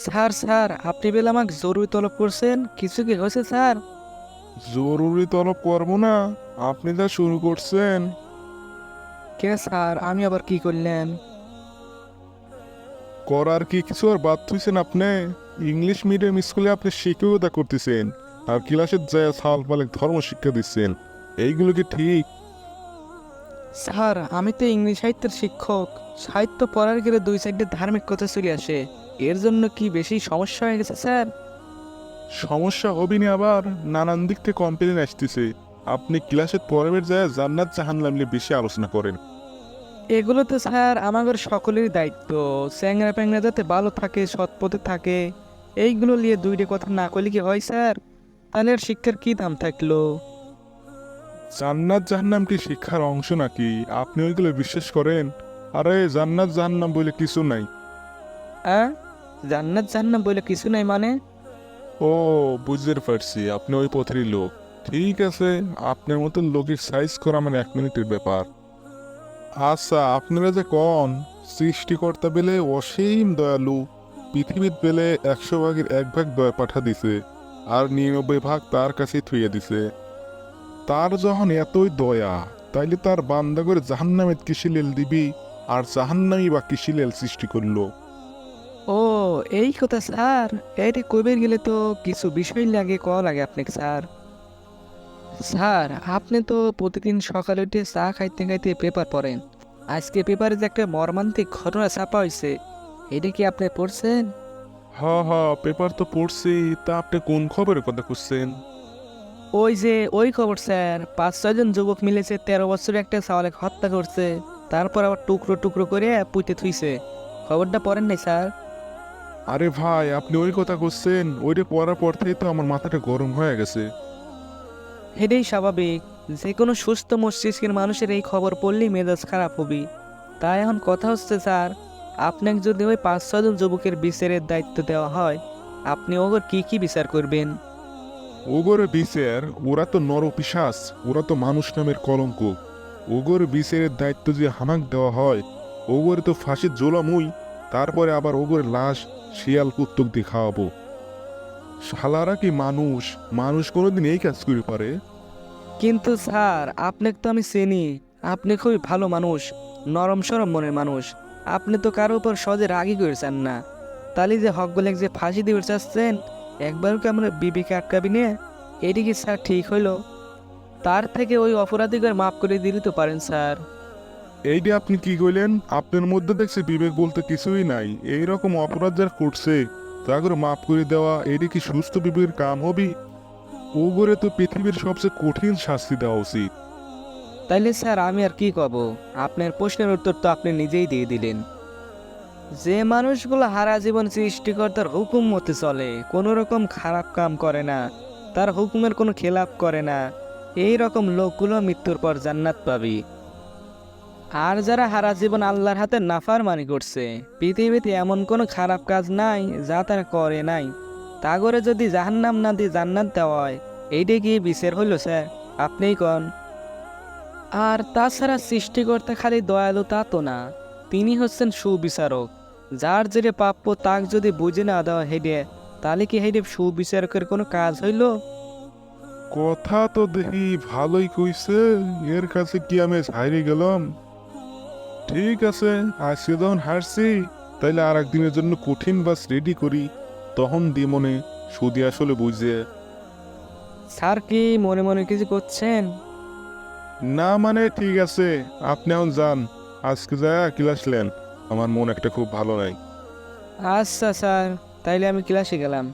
Sir sir আপনি বেলা আমাকে জরুরি তলব করছেন, কিছু কি হয়েছে স্যার? জরুরি তলব করবো না? আপনি যা শুরু করছেন। কে স্যার, আমি আবার কি করলেন? করার কি কিছু আর বাদ থুইছেন আপনি? ইংলিশ মিডিয়াম স্কুলে আপনি শিক্ষকতা করতেছেন, আর ক্লাসের যায় সাল পালে ধর্ম শিক্ষা দিচ্ছেন। এইগুলো কি ঠিক? স্যার আমি তো ইংলিশ সাহিত্যের শিক্ষক। সাহিত্য পড়ার গেলে দুই সাইডে ধার্মিক কথা চলে আসে। এর জন্য কি বেশি সমস্যা হয়ে গেছে স্যার? সমস্যা হবে না আবার? নানান দিক থেকে কমপ্লেন আসতেছে। আপনি ক্লাসের পরের যায় জান্নাত জাহান্নাম নিয়ে বেশি আলোচনা করেন। এগুলো তো স্যার আমাদের সকলেরই দায়িত্ব। চ্যাংরা প্যাংরা যাতে ভালো থাকে, সৎ পথে থাকে, এইগুলো নিয়ে দুইটা কথা না করলে কি হয় স্যার? তাহলে আর শিক্ষার কি দাম থাকলো? জান্নাত জাহান্নাম কি শিক্ষার অংশ নাকি? আপনি ওইগুলো বিশ্বাস করেন? আরে জান্নাত জাহান্নাম বলে কিছু নাই। হ্যাঁ, জান্নাত জাহান্নাম বলে কিছু নাই মানে? ও, বুঝতে পারছি আপনি ওই পথেরই লোক। ঠিক আছে, আপনার মতো লোকের সাইজ করা আমার 1 মিনিটের ব্যাপার। আচ্ছা, আপনারা যে কন সৃষ্টিকর্তা বেলে অসীম দয়ালু, পৃথিবীর বেলে 100 ভাগের 1 ভাগ দয়া পাঠা দিছে, আর 99 ভাগ তার কাছে থুইয়া দিছে। তার যখন এতই দয়া, তাইলে তার বান্দা করে জাহান্নামের কিসিলেল দিবি, আর জাহান্নামই বা কিসিলেল সৃষ্টি করলো? ও, এই কথা স্যার। এইটা কইবে গেলে তো কিছু বিষয় লাগে, লাগে আপনাকে স্যার। স্যার আপনি তো প্রতিদিন সকালে উঠে চা খাইতে খাইতে পেপার পড়েন। আজকে পেপারে যে একটা মর্মান্তিক ঘটনা ছাপা হয়েছে, এটা কি আপনি পড়ছেন? হ হ, পেপার তো পড়ছি। তা আপনি কোন খবরের কথা খুঁজছেন? ওই খবর স্যার, 5-6 জন যুবক মিলেছে 13 বছরের একটা ছাওয়ালে হত্যা করছে, তারপর আবার টুকরো টুকরো করে পুঁতে থুইছে। খবরটা পড়েন নাই স্যার? আরে ভাই, আপনি ওই কথা করছেন? ওইটা পড়ার পর থেকেই তো আমার মাথাটা গরম হয়ে গেছে। এটাই স্বাভাবিক। যে কোনো সুস্থ মস্তিষ্কের মানুষের এই খবর পড়লেই মেজাজ খারাপ হবে। তাই এখন কথা হচ্ছে স্যার, আপনাকে যদি ওই 5-6 জন যুবকের বিচারের দায়িত্ব দেওয়া হয়, আপনি ওগর কি কি বিচার করবেন? ওগরে বিচার? ওরা তো নরপিশাচ, ওরা তো মানুষ নামের কলঙ্ক। ওগর বিচারের দায়িত্ব যে হামাক দেওয়া হয়, ওগরে তো ফাঁসির জোলামুই। তারপরে আবার ওগর লাশ শিয়াল কুত্তক দিয়ে খাওয়াবো। শালারা কি মানুষ? মানুষ কোনোদিন এই কাজ করে পারে? কিন্তু স্যার আপনাকে তো আমি চিনি। আপনি খুবই ভালো মানুষ, নরম সরম মনের মানুষ। আপনি তো কারো উপর সহজে রাগই করেছেন না। তাহলে যে হকগুলো যে ফাঁসি দিতে চাচ্ছেন, একবারও কি আমরা বিবেকে আটকাবি না? এটি কি স্যার ঠিক হইলো? তার থেকে ওই অপরাধীদের মাফ করে দিলে তো পারেন স্যার। এইটা আপনি কি কইলেন? আপনার মধ্যে দেখছি বিবেক বলতে কিছুই নাই। এই রকম অপরাধ যারা করছে তা করে মাফ করে দেওয়া, এটা কি সুস্থ বিবেকের কাম হবি? ওগরে তো পৃথিবীর সবচেয়ে কঠিন শাস্তি দেওয়া উচিত। তাইলে স্যার আমি আর কি কব? আপনার প্রশ্নের উত্তর তো আপনি নিজেই দিয়ে দিলেন। যে মানুষগুলো হারা জীবন সৃষ্টিকর্তার হুকুম মতে চলে, কোনো রকম খারাপ কাম করে না, তার হুকুমের কোনো খেলাপ করে না, এই রকম লোকগুলো মৃত্যুর পর জান্নাত পাবি। আর যারা হারা জীবন আল্লাহর হাতে নাফরমানি করছে, পৃথিবীতে এমন কোনো খারাপ কাজ নাই যা তারা করে নাই, তা করে যদি জাহান্নাম না দিয়ে জান্নাত দেওয়া হয়, এইটাই কি বিচার হইল স্যার? আপনিই কন। আর তাছাড়া সৃষ্টিকর্তা খালি দয়ালু তা তো না, তিনি হচ্ছেন সুবিচারক। যার যেটা প্রাপ্য তাক যদি বুঝে না দেওয়া হেডে, তাহলে কি হেডে সুবিচারকের কোনো কাজ হইল? কথা তো দেখি ভালোই কইছে। এর কাছে কি আমি হারিয়ে গেলাম? ঠিক আছে, আজকে যখন হারছি, তাইলে আর একদিনের জন্য কঠিন বাস রেডি করি। তখন দি মনে সুদি আসলে বুঝে। স্যার কি মনে মনে কিছু করছেন? না মানে ঠিক আছে, আপনি এখন যান। আজকে যা ক্লাস নেন। আমার মন একটা খুব ভালো নাই। আচ্ছা স্যার, তাইলে আমি ক্লাসে গেলাম।